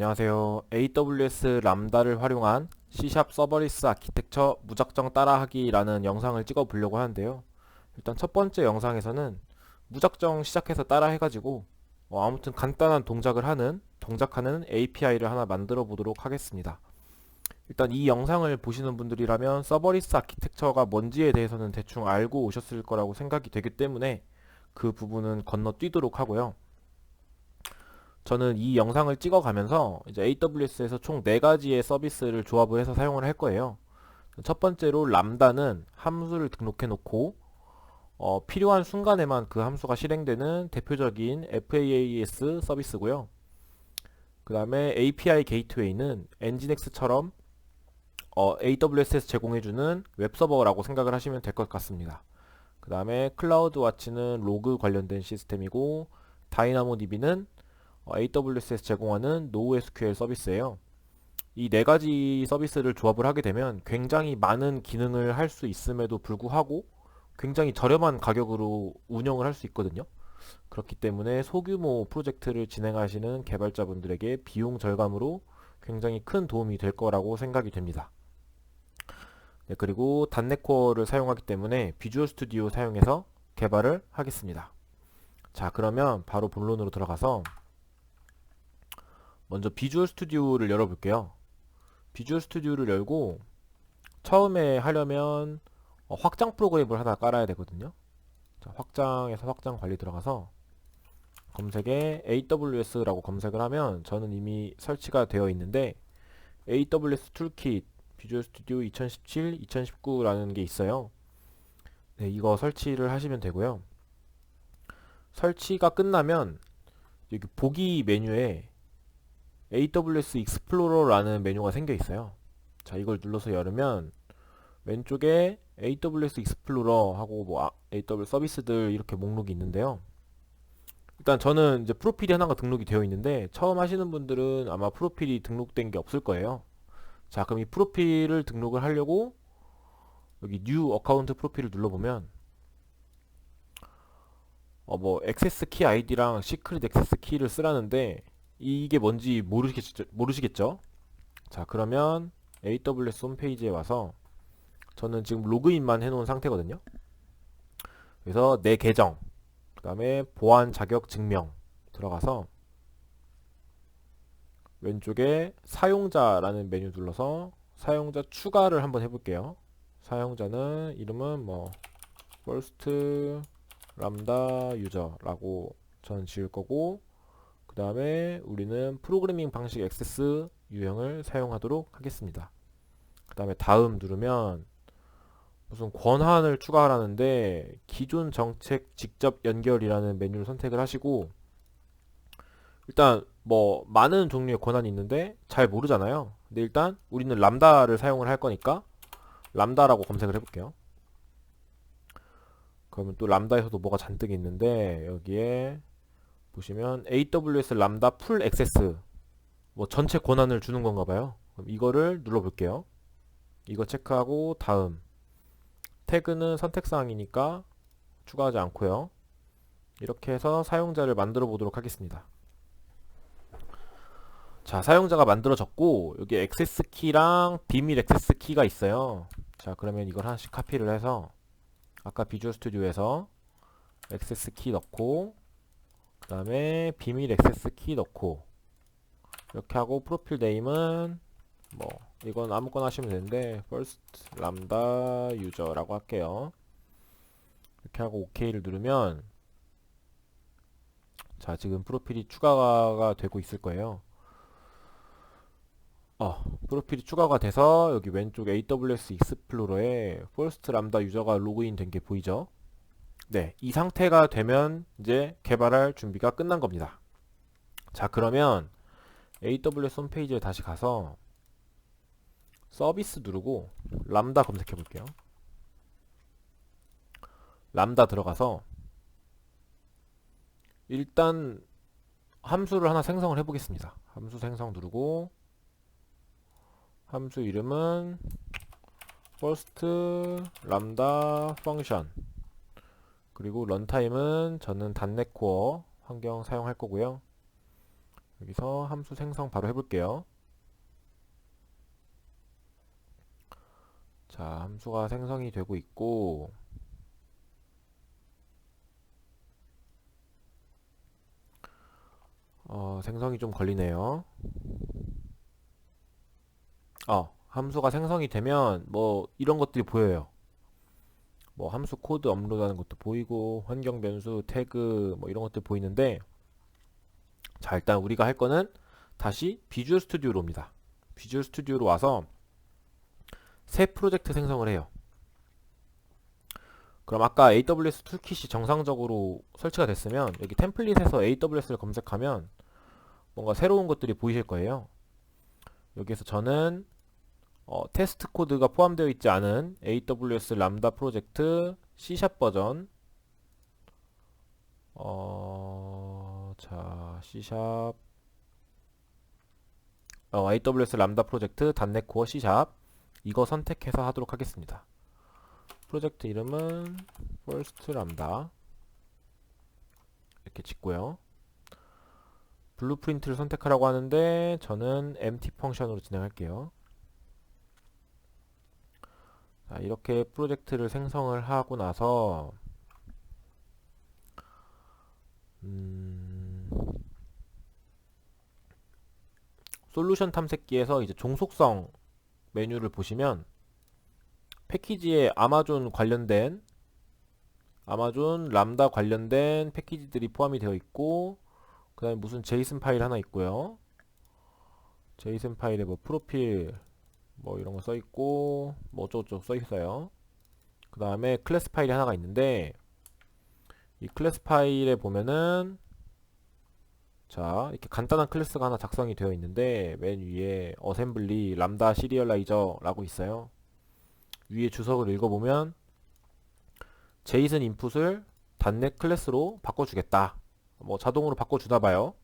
안녕하세요. AWS 람다를 활용한 C# 서버리스 아키텍처 무작정 따라하기라는 영상을 찍어 보려고 하는데요. 일단 첫 번째 영상에서는 무작정 시작해서 따라 해가지고 아무튼 간단한 동작하는 API를 하나 만들어 보도록 하겠습니다. 일단 이 영상을 보시는 분들이라면 서버리스 아키텍처가 뭔지에 대해서는 대충 알고 오셨을 거라고 생각이 되기 때문에 그 부분은 건너뛰도록 하고요. 저는 이 영상을 찍어가면서 이제 AWS에서 총 4가지의 서비스를 조합을 해서 사용을 할 거예요. 첫 번째로 람다는 함수를 등록해 놓고 필요한 순간에만 그 함수가 실행되는 대표적인 FAAS 서비스고요. 그 다음에 API 게이트웨이는 엔진엑스처럼 AWS에서 제공해주는 웹서버라고 생각을 하시면 될 것 같습니다. 그 다음에 클라우드와치는 로그 관련된 시스템이고, 다이나모DB는 AWS에서 제공하는 NoSQL 서비스예요. 이 4가지 서비스를 조합을 하게 되면 굉장히 많은 기능을 할 수 있음에도 불구하고 굉장히 저렴한 가격으로 운영을 할 수 있거든요. 그렇기 때문에 소규모 프로젝트를 진행하시는 개발자분들에게 비용 절감으로 굉장히 큰 도움이 될 거라고 생각이 됩니다. 네, 그리고 .NET 코어를 사용하기 때문에 비주얼 스튜디오 사용해서 개발을 하겠습니다. 자, 그러면 바로 본론으로 들어가서 먼저 비주얼 스튜디오를 열어볼게요. 비주얼 스튜디오를 열고 처음에 하려면 확장 프로그램을 하나 깔아야 되거든요. 자, 확장에서 확장 관리 들어가서 검색에 AWS라고 검색을 하면 저는 이미 설치가 되어 있는데 AWS 툴킷 비주얼 스튜디오 2017, 2019라는 게 있어요. 네, 이거 설치를 하시면 되고요. 설치가 끝나면 여기 보기 메뉴에 AWS 익스플로러라는 메뉴가 생겨 있어요. 자, 이걸 눌러서 열으면 왼쪽에 AWS 익스플로러 하고 AWS 서비스들 이렇게 목록이 있는데요. 일단 저는 이제 프로필이 하나가 등록이 되어 있는데 처음 하시는 분들은 아마 프로필이 등록된 게 없을 거예요. 자, 그럼 이 프로필을 등록을 하려고 여기 뉴 어카운트 프로필을 눌러보면 액세스 키 아이디랑 시크릿 액세스 키를 쓰라는데 이게 뭔지 모르시겠죠? 자, 그러면 AWS 홈페이지에 와서 저는 지금 로그인만 해놓은 상태거든요. 그래서 내 계정, 그 다음에 보안 자격 증명 들어가서 왼쪽에 사용자라는 메뉴 눌러서 사용자 추가를 한번 해볼게요. 사용자는 이름은 first 람다 유저라고 저는 지을 거고, 그 다음에 우리는 프로그래밍 방식 액세스 유형을 사용하도록 하겠습니다. 그 다음에 다음 누르면 무슨 권한을 추가하라는데 기존 정책 직접 연결이라는 메뉴를 선택을 하시고, 일단 많은 종류의 권한이 있는데 잘 모르잖아요. 근데 일단 우리는 람다를 사용을 할 거니까 람다라고 검색을 해볼게요. 그러면 또 람다에서도 뭐가 잔뜩 있는데 여기에 보시면 AWS 람다 풀 액세스 전체 권한을 주는 건가 봐요. 그럼 이거를 눌러볼게요. 이거 체크하고 다음 태그는 선택사항이니까 추가하지 않고요. 이렇게 해서 사용자를 만들어 보도록 하겠습니다. 자, 사용자가 만들어졌고 여기 액세스 키랑 비밀 액세스 키가 있어요. 자, 그러면 이걸 하나씩 카피를 해서 아까 비주얼 스튜디오에서 액세스 키 넣고 그 다음에 비밀 액세스 키 넣고 이렇게 하고 프로필 네임은 이건 아무거나 하시면 되는데 first 람다 유저라고 할게요. 이렇게 하고 OK를 누르면 자, 지금 프로필이 추가가 되고 있을 거예요. 프로필이 추가가 돼서 여기 왼쪽 AWS 익스플로러에 first 람다 유저가 로그인 된 게 보이죠? 네, 이 상태가 되면 이제 개발할 준비가 끝난 겁니다. 자, 그러면 AWS 홈페이지에 다시 가서 서비스 누르고 람다 검색해 볼게요. 람다 들어가서 일단 함수를 하나 생성을 해 보겠습니다. 함수 생성 누르고 함수 이름은 first 람다 function, 그리고 런타임은 저는 .NET 코어 환경 사용할 거고요. 여기서 함수 생성 바로 해볼게요. 자, 함수가 생성이 되고 있고, 생성이 좀 걸리네요. 함수가 생성이 되면 뭐 이런 것들이 보여요. 뭐 함수 코드 업로드하는 것도 보이고, 환경 변수, 태그 뭐 이런 것들 보이는데, 자, 일단 우리가 할 거는 다시 비주얼 스튜디오로 옵니다. 비주얼 스튜디오로 와서 새 프로젝트 생성을 해요. 그럼 아까 AWS 툴킷이 정상적으로 설치가 됐으면 여기 템플릿에서 AWS를 검색하면 뭔가 새로운 것들이 보이실 거예요. 여기에서 저는 테스트 코드가 포함되어 있지 않은 AWS 람다 프로젝트 C# 버전 자 C# AWS 람다 프로젝트 .NET 코어 C# 이거 선택해서 하도록 하겠습니다. 프로젝트 이름은 First 람다 이렇게 짓고요. 블루프린트를 선택하라고 하는데 저는 empty 펑션으로 진행할게요. 자, 이렇게 프로젝트를 생성을 하고 나서 솔루션 탐색기에서 이제 종속성 메뉴를 보시면 패키지에 아마존 람다 관련된 패키지들이 포함이 되어 있고, 그 다음에 무슨 제이슨 파일 하나 있고요. 제이슨 파일에 뭐 프로필 뭐 이런 거 써 있고 뭐 어쩌고저쩌고 써 있어요. 그 다음에 클래스 파일이 하나가 있는데, 이 클래스 파일에 보면은 자, 이렇게 간단한 클래스가 하나 작성이 되어 있는데 맨 위에 어셈블리 람다 시리얼라이저 라고 있어요. 위에 주석을 읽어보면 제이슨 인풋을 .NET 클래스로 바꿔주겠다, 뭐 자동으로 바꿔주나 봐요.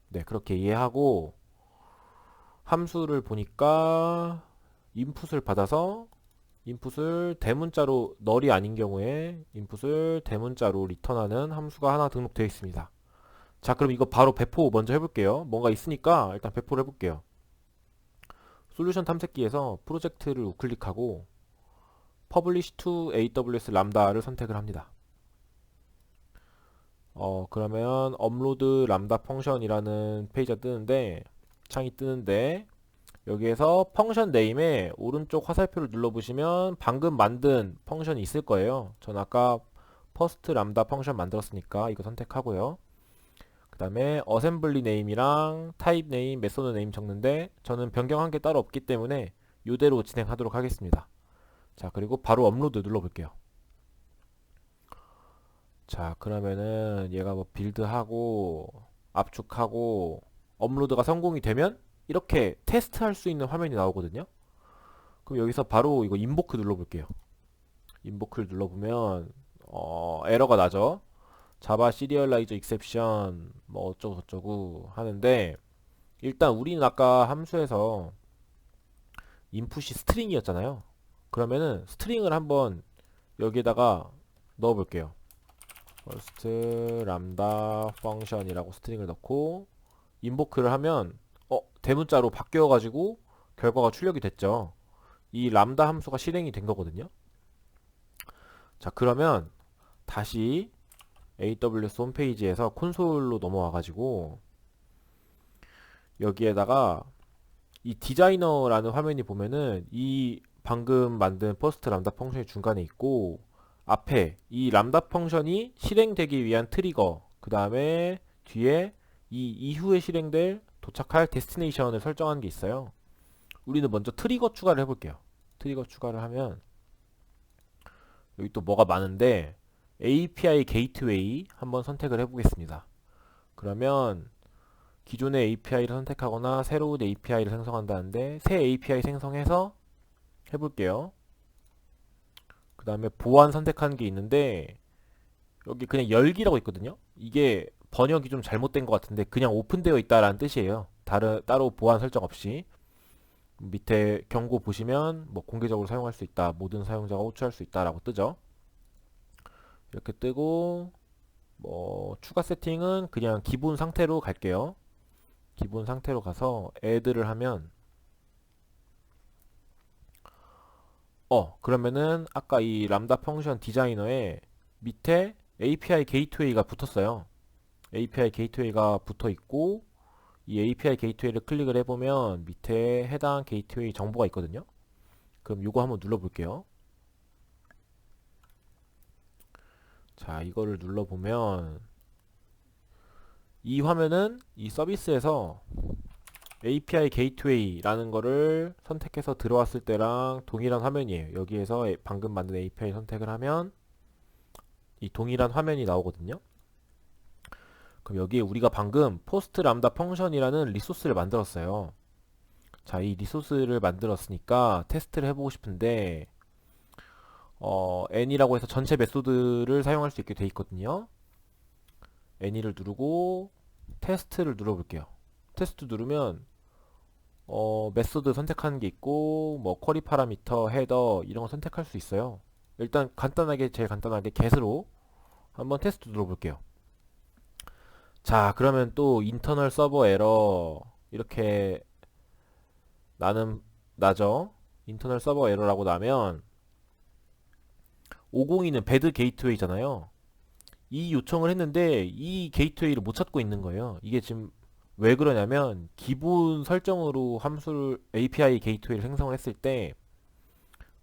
네, 그렇게 이해하고 함수를 보니까 인풋을 받아서 인풋을 대문자로, 널이 아닌 경우에 인풋을 대문자로 리턴하는 함수가 하나 등록되어 있습니다. 자, 그럼 이거 바로 배포 먼저 해볼게요. 뭔가 있으니까 일단 배포를 해볼게요. 솔루션 탐색기에서 프로젝트를 우클릭하고 Publish to AWS 람다를 선택을 합니다. 그러면 업로드 람다 펑션이라는 페이지가 뜨는데, 창이 뜨는데, 여기에서 펑션 네임에 오른쪽 화살표를 눌러보시면 방금 만든 펑션이 있을 거예요. 전 아까 퍼스트 람다 펑션 만들었으니까 이거 선택하고요. 그 다음에 어셈블리 네임이랑 타입 네임, 메소드 네임 적는데 저는 변경한 게 따로 없기 때문에 이대로 진행하도록 하겠습니다. 자, 그리고 바로 업로드 눌러볼게요. 자, 그러면은 얘가 뭐 빌드하고 압축하고 업로드가 성공이 되면 이렇게 테스트할 수 있는 화면이 나오거든요. 그럼 여기서 바로 이거 인보크 눌러볼게요. 인보크를 눌러보면 에러가 나죠. 자바 시리얼라이저 익셉션 뭐 어쩌고 저쩌고 하는데, 일단 우리는 아까 함수에서 인풋이 스트링이었잖아요. 그러면은 스트링을 한번 여기에다가 넣어볼게요. first lambda function이라고 스트링을 넣고 인보크를 하면 대문자로 바뀌어가지고 결과가 출력이 됐죠. 이 람다 함수가 실행이 된 거거든요. 자, 그러면 다시 AWS 홈페이지에서 콘솔로 넘어와가지고 여기에다가 이 디자이너라는 화면이 보면은 이 방금 만든 퍼스트 람다 펑션이 중간에 있고, 앞에 이 람다 펑션이 실행되기 위한 트리거, 그 다음에 뒤에 이 이후에 실행될 도착할 데스티네이션을 설정한 게 있어요. 우리는 먼저 트리거 추가를 해볼게요. 트리거 추가를 하면 여기 또 뭐가 많은데 API 게이트웨이 한번 선택을 해보겠습니다. 그러면 기존의 API를 선택하거나 새로운 API를 생성한다는데 새 API 생성해서 해볼게요. 그 다음에 보안 선택하는 게 있는데 여기 그냥 열기라고 있거든요. 이게 번역이 좀 잘못된 것 같은데 그냥 오픈되어 있다라는 뜻이에요. 따로 보안 설정 없이. 밑에 경고 보시면 뭐 공개적으로 사용할 수 있다, 모든 사용자가 호출할 수 있다라고 뜨죠. 이렇게 뜨고 뭐 추가 세팅은 그냥 기본 상태로 갈게요. 기본 상태로 가서 add를 하면 그러면은 아까 이 람다 펑션 디자이너에 밑에 API 게이트웨이가 붙었어요. API 게이트웨이가 붙어 있고 이 API 게이트웨이를 클릭을 해보면 밑에 해당 게이트웨이 정보가 있거든요. 그럼 이거 한번 눌러볼게요. 자, 이거를 눌러보면 이 화면은 이 서비스에서 API 게이트웨이라는 거를 선택해서 들어왔을 때랑 동일한 화면이에요. 여기에서 방금 만든 API 선택을 하면 이 동일한 화면이 나오거든요. 그럼 여기에 우리가 방금 포스트 람다 펑션이라는 리소스를 만들었어요. 자, 이 리소스를 만들었으니까 테스트를 해보고 싶은데 any라고 해서 전체 메소드를 사용할 수 있게 돼 있거든요. any를 누르고 테스트를 눌러볼게요. 테스트 누르면 메소드 선택하는 게 있고 뭐 쿼리 파라미터, 헤더 이런 거 선택할 수 있어요. 일단 간단하게 제일 간단하게 get으로 한번 테스트 눌러볼게요. 자, 그러면 또 인터널 서버 에러 이렇게 나죠. 인터널 서버 에러라고 나면 502는 배드 게이트웨이잖아요. 이 요청을 했는데 이 게이트웨이를 못 찾고 있는 거예요. 이게 지금 왜 그러냐면 기본 설정으로 함수를 API 게이트웨이를 생성을 했을 때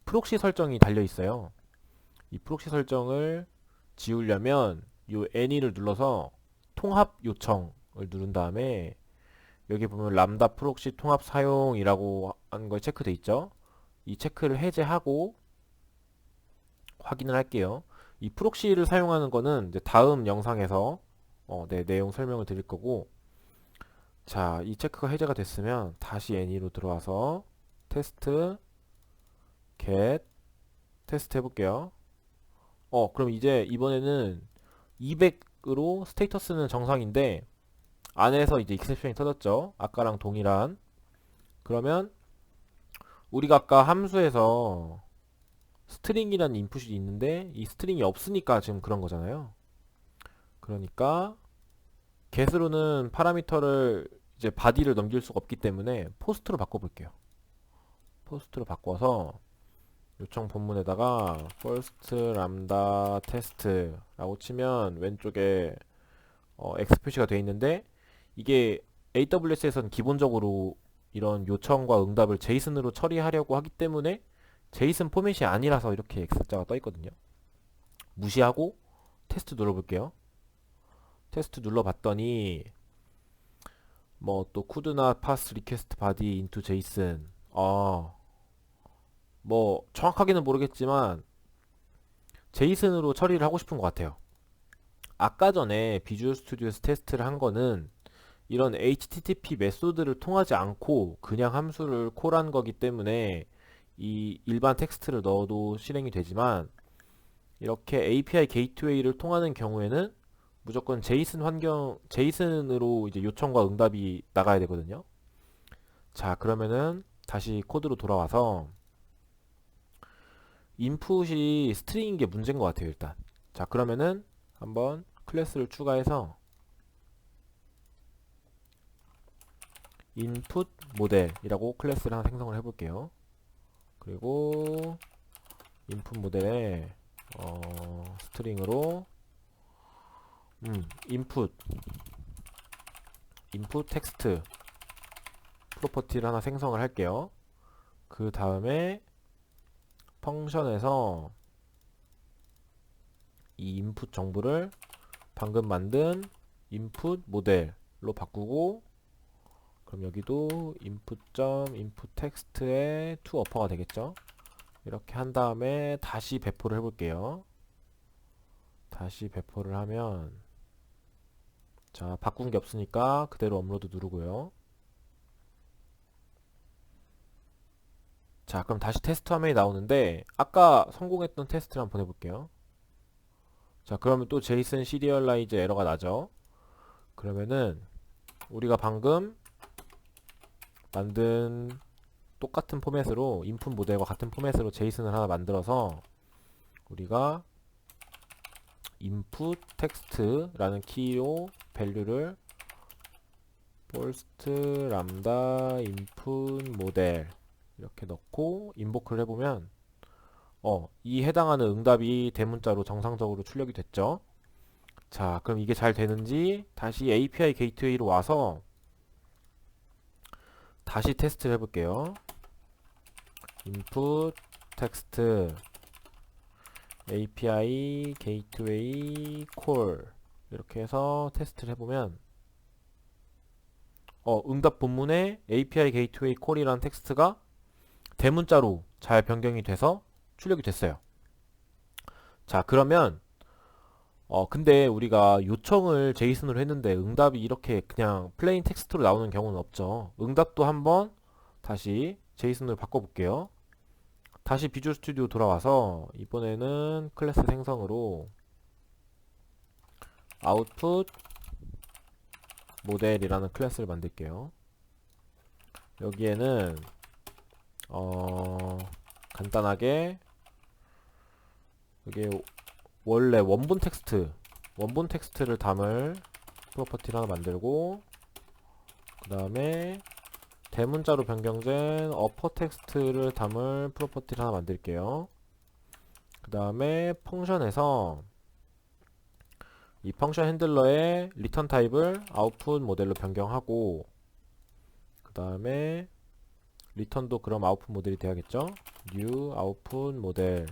프록시 설정이 달려 있어요. 이 프록시 설정을 지우려면 요 any를 눌러서 통합 요청을 누른 다음에 여기 보면 람다 프록시 통합 사용이라고 하는 거 체크돼 있죠. 이 체크를 해제하고 확인을 할게요. 이 프록시를 사용하는 거는 이제 다음 영상에서 내용 설명을 드릴 거고, 자, 이 체크가 해제가 됐으면 다시 any로 들어와서 테스트 get 테스트 해볼게요. 그럼 이제 이번에는 200으로 스테이터스는 정상인데 안에서 이제 익셉션이 터졌죠. 아까랑 동일한. 그러면 우리가 아까 함수에서 스트링이라는 인풋이 있는데 이 스트링이 없으니까 지금 그런 거잖아요. 그러니까 get으로는 파라미터를 이제 body를 넘길 수가 없기 때문에 포스트로 바꿔볼게요. 포스트로 바꿔서 요청 본문에다가 first lambda test라고 치면 왼쪽에 X 표시가 되어 있는데 이게 AWS에서는 기본적으로 이런 요청과 응답을 제이슨으로 처리하려고 하기 때문에 제이슨 포맷이 아니라서 이렇게 X자가 떠 있거든요. 무시하고 테스트 눌러볼게요. 테스트 눌러봤더니 뭐 또 could나 pass request body into JSON 뭐 정확하게는 모르겠지만 제이슨으로 처리를 하고 싶은 것 같아요. 아까 전에 비주얼 스튜디오에서 테스트를 한 거는 이런 HTTP 메소드를 통하지 않고 그냥 함수를 콜한 거기 때문에 이 일반 텍스트를 넣어도 실행이 되지만 이렇게 API 게이트웨이를 통하는 경우에는 무조건 제이슨으로 이제 요청과 응답이 나가야 되거든요. 자, 그러면은 다시 코드로 돌아와서 인풋이 스트링인 게 문제인 것 같아요, 일단. 자, 그러면은 한번 클래스를 추가해서 input 모델이라고 클래스를 하나 생성을 해볼게요. 그리고 input 모델에 스트링으로 input 텍스트 프로퍼티를 하나 생성을 할게요. 그 다음에 펑션에서 이 input 정보를 방금 만든 input 모델로 바꾸고, 그럼 여기도 input text의 toUpper가 되겠죠. 이렇게 한 다음에 다시 배포를 해볼게요. 다시 배포를 하면 자, 바꾼 게 없으니까 그대로 업로드 누르고요. 자, 그럼 다시 테스트 화면이 나오는데 아까 성공했던 테스트를 한번 보내볼게요. 자, 그러면 또 제이슨 시리얼라이즈 에러가 나죠. 그러면은 우리가 방금 만든 똑같은 포맷으로 인풋 모델과 같은 포맷으로 제이슨을 하나 만들어서 우리가 input text라는 키로 밸류를 post 람다 input 모델 이렇게 넣고 인보크를 해보면 이 해당하는 응답이 대문자로 정상적으로 출력이 됐죠. 자, 그럼 이게 잘 되는지 다시 API 게이트웨이로 와서 다시 테스트를 해볼게요. input text API gateway call 이렇게 해서 테스트를 해보면 응답 본문에 API gateway call이라는 텍스트가 대문자로 잘 변경이 돼서 출력이 됐어요. 자, 그러면 근데 우리가 요청을 제이슨으로 했는데 응답이 이렇게 그냥 플레인 텍스트로 나오는 경우는 없죠. 응답도 한번 다시 제이슨으로 바꿔볼게요. 다시 비주얼 스튜디오 돌아와서 이번에는 클래스 생성으로 output 모델이라는 클래스를 만들게요. 여기에는 간단하게 여기 원래 원본 텍스트를 담을 프로퍼티를 하나 만들고 그 다음에 대문자로 변경된 어퍼 텍스트를 담을 프로퍼티를 하나 만들게요. 그 다음에 펑션에서 이 펑션 핸들러의 리턴 타입을 아웃풋 모델로 변경하고 그 다음에 리턴도 그럼 아웃풋 모델이 돼야겠죠. new 아웃풋 모델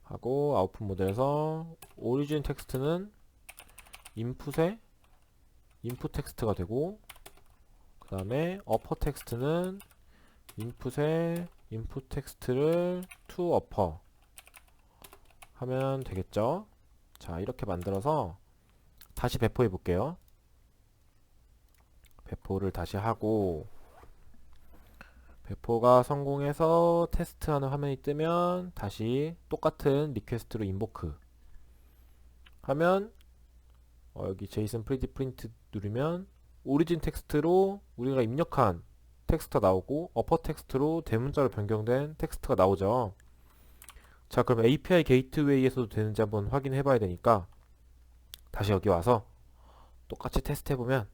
하고 아웃풋 모델에서 오리진 텍스트는 인풋에 인풋 텍스트가 되고 그 다음에 어퍼 텍스트는 인풋에 인풋 텍스트를 to upper 하면 되겠죠. 자, 이렇게 만들어서 다시 배포해 볼게요. 배포를 다시 하고 배포가 성공해서 테스트하는 화면이 뜨면 다시 똑같은 리퀘스트로 인보크 하면 여기 제이슨 프리티 프린트 누르면 오리진 텍스트로 우리가 입력한 텍스트가 나오고 어퍼 텍스트로 대문자로 변경된 텍스트가 나오죠. 자, 그럼 API 게이트웨이에서도 되는지 한번 확인해 봐야 되니까 다시 여기 와서 똑같이 테스트 해보면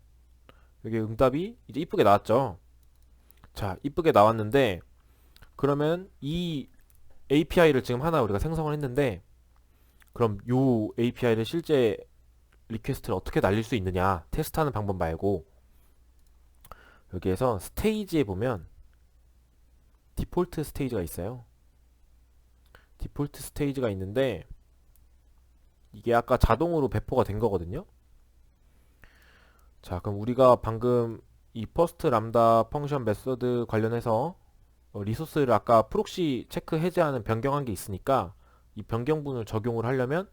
여기 응답이 이제 이쁘게 나왔죠. 자, 이쁘게 나왔는데 그러면 이 API를 지금 하나 우리가 생성을 했는데 그럼 요 API를 실제 리퀘스트를 어떻게 날릴 수 있느냐 테스트하는 방법 말고 여기에서 스테이지에 보면 디폴트 스테이지가 있어요. 디폴트 스테이지가 있는데 이게 아까 자동으로 배포가 된 거거든요. 자, 그럼 우리가 방금 이 퍼스트 람다 펑션 메서드 관련해서 리소스를 아까 프록시 체크 해제하는 변경한 게 있으니까 이 변경분을 적용을 하려면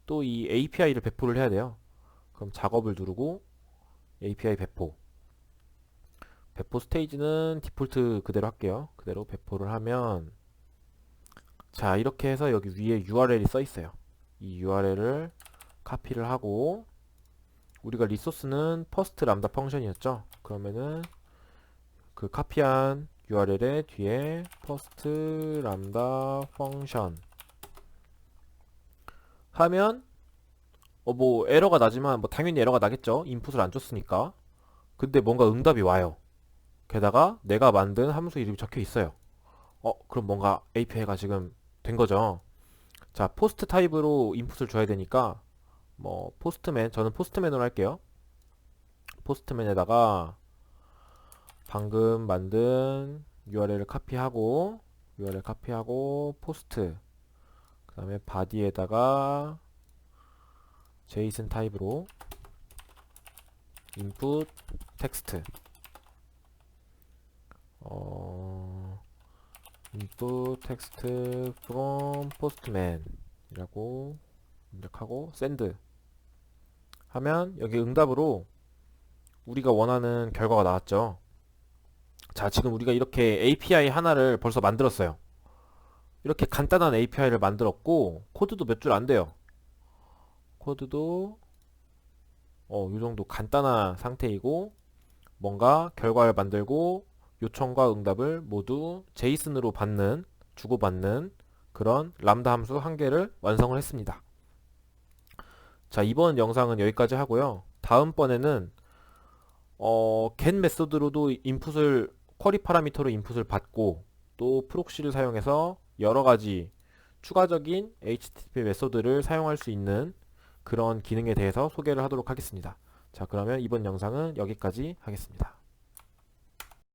또 이 API를 배포를 해야 돼요. 그럼 작업을 누르고 API 배포 스테이지는 디폴트 그대로 할게요. 그대로 배포를 하면 자, 이렇게 해서 여기 위에 URL이 써 있어요. 이 URL을 카피를 하고 우리가 리소스는 퍼스트 람다 펑션이었죠. 그러면은 그 카피한 URL의 뒤에 퍼스트 람다 펑션 하면 뭐 에러가 나지만 뭐 당연히 에러가 나겠죠. 인풋을 안 줬으니까. 근데 뭔가 응답이 와요. 게다가 내가 만든 함수 이름이 적혀 있어요. 그럼 뭔가 API가 지금 된 거죠. 자, 포스트 타입으로 인풋을 줘야 되니까 뭐 포스트맨, 저는 포스트맨으로 할게요. 포스트맨에다가 방금 만든 URL을 카피하고 포스트 그 다음에 바디에다가 제이슨 타입으로 input text input text from postman 이라고 입력하고 send 하면 여기 응답으로 우리가 원하는 결과가 나왔죠. 자, 지금 우리가 이렇게 API 하나를 벌써 만들었어요. 이렇게 간단한 API를 만들었고 코드도 몇 줄 안 돼요. 코드도 이 정도 간단한 상태이고 뭔가 결과를 만들고 요청과 응답을 모두 제이슨으로 주고받는 그런 람다 함수 한 개를 완성을 했습니다. 자, 이번 영상은 여기까지 하고요. 다음번에는 get 메소드로도 인풋을 쿼리 파라미터로 인풋을 받고 또 프록시를 사용해서 여러가지 추가적인 HTTP 메소드를 사용할 수 있는 그런 기능에 대해서 소개를 하도록 하겠습니다. 자, 그러면 이번 영상은 여기까지 하겠습니다.